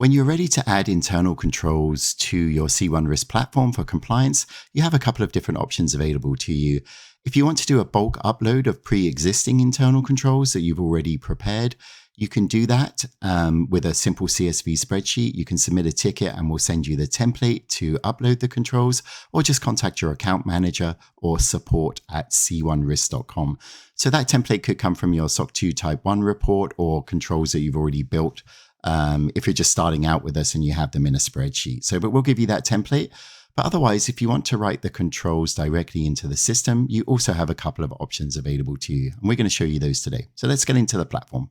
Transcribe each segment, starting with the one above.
When you're ready to add internal controls to your C1Risk platform for compliance, you have a couple of different options available to you. If you want to do a bulk upload of pre-existing internal controls that you've already prepared, you can do that with a simple CSV spreadsheet. You can submit a ticket and we'll send you the template to upload the controls, or just contact your account manager or support@c1risk.com. So that template could come from your SOC 2 Type 1 report or controls that you've already built if you're just starting out with us and you have them in a spreadsheet. But we'll give you that template. But otherwise, if you want to write the controls directly into the system, you also have a couple of options available to you. And we're going to show you those today. So let's get into the platform.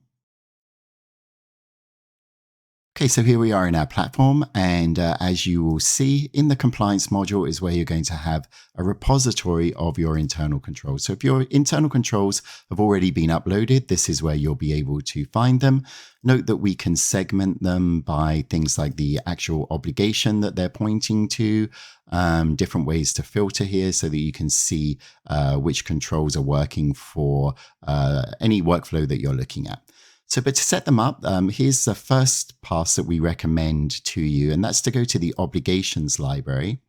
Okay, so here we are in our platform, and as you will see, in the compliance module is where you're going to have a repository of your internal controls. So if your internal controls have already been uploaded, this is where you'll be able to find them. Note that we can segment them by things like the actual obligation that they're pointing to, different ways to filter here so that you can see which controls are working for any workflow that you're looking at. But to set them up, here's the first pass that we recommend to you, and that's to go to the obligations library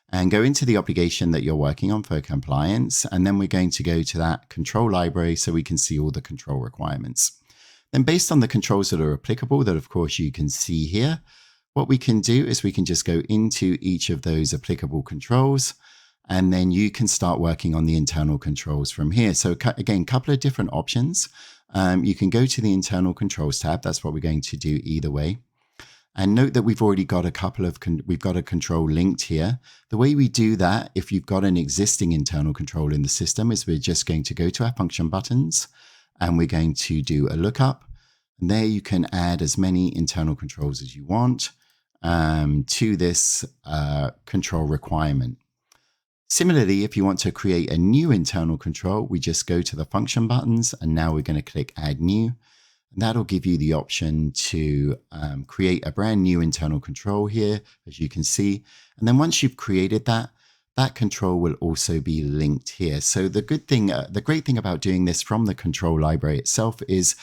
and go into the obligation that you're working on for compliance. And then we're going to go to that control library so we can see all the control requirements. Then based on the controls that are applicable, that of course you can see here, what we can do is we can just go into each of those applicable controls, and then you can start working on the internal controls from here. So again, a couple of different options. You can go to the internal controls tab. That's what we're going to do either way. And note that we've already got we've got a control linked here. The way we do that, if you've got an existing internal control in the system, is we're just going to go to our function buttons and we're going to do a lookup. And there you can add as many internal controls as you want to this control requirement. Similarly, if you want to create a new internal control, we just go to the function buttons and now we're going to click Add New. And that'll give you the option to create a brand new internal control here, as you can see. And then once you've created that, that control will also be linked here. So the great thing about doing this from the control library itself is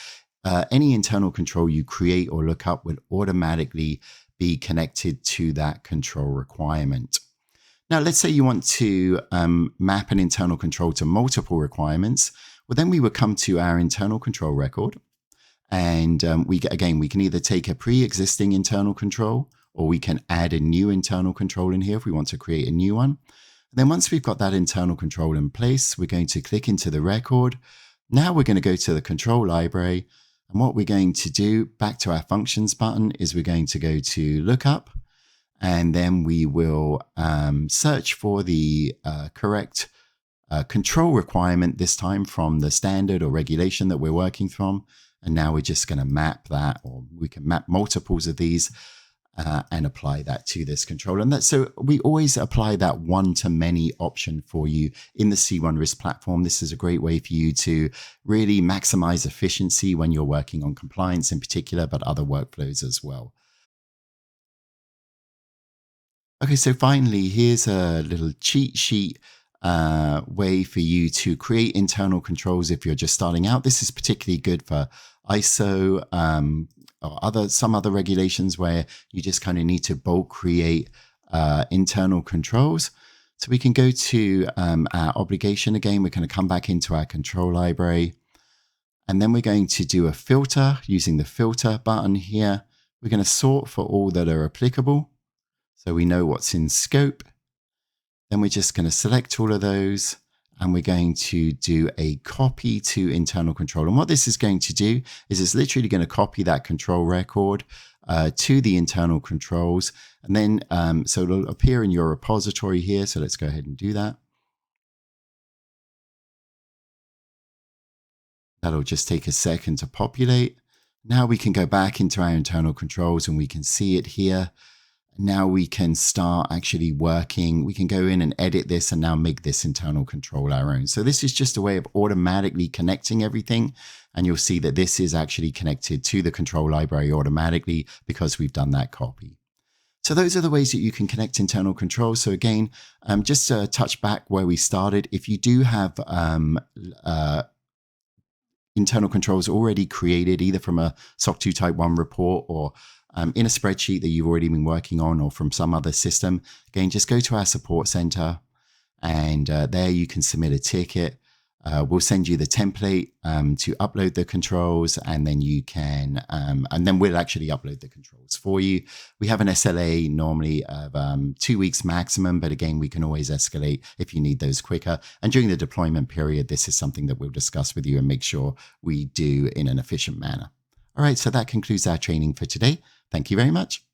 any internal control you create or look up will automatically be connected to that control requirement. Now, let's say you want to map an internal control to multiple requirements. Well, then we would come to our internal control record. And we can either take a pre-existing internal control, or we can add a new internal control in here if we want to create a new one. And then once we've got that internal control in place, we're going to click into the record. Now we're going to go to the control library. And what we're going to do, back to our functions button, is we're going to go to lookup. And then we will search for the correct control requirement, this time from the standard or regulation that we're working from. And now we're just going to map that, or we can map multiples of these and apply that to this control. And so we always apply that one-to-many option for you in the C1Risk platform. This is a great way for you to really maximize efficiency when you're working on compliance in particular, but other workflows as well. Okay, so finally, here's a little cheat sheet way for you to create internal controls if you're just starting out. This is particularly good for ISO or some other regulations where you just kind of need to bulk create internal controls. So we can go to our obligation again. We're going to come back into our control library. And then we're going to do a filter using the filter button here. We're going to sort for all that are applicable, so we know what's in scope. Then we're just going to select all of those and we're going to do a copy to internal control. And what this is going to do is it's literally going to copy that control record to the internal controls. And then, so it'll appear in your repository here. So let's go ahead and do that. That'll just take a second to populate. Now we can go back into our internal controls and we can see it here. Now we can start actually working. We can go in and edit this and now make this internal control our own. So this is just a way of automatically connecting everything. And you'll see that this is actually connected to the control library automatically because we've done that copy. So those are the ways that you can connect internal controls. So again, just to touch back where we started, if you do have internal controls already created, either from a SOC 2 Type 1 report or in a spreadsheet that you've already been working on or from some other system, again, just go to our support center, and there you can submit a ticket. We'll send you the template to upload the controls, and then you can, and then we'll actually upload the controls for you. We have an SLA normally of 2 weeks maximum, but again, we can always escalate if you need those quicker. And during the deployment period, this is something that we'll discuss with you and make sure we do in an efficient manner. All right, so that concludes our training for today. Thank you very much.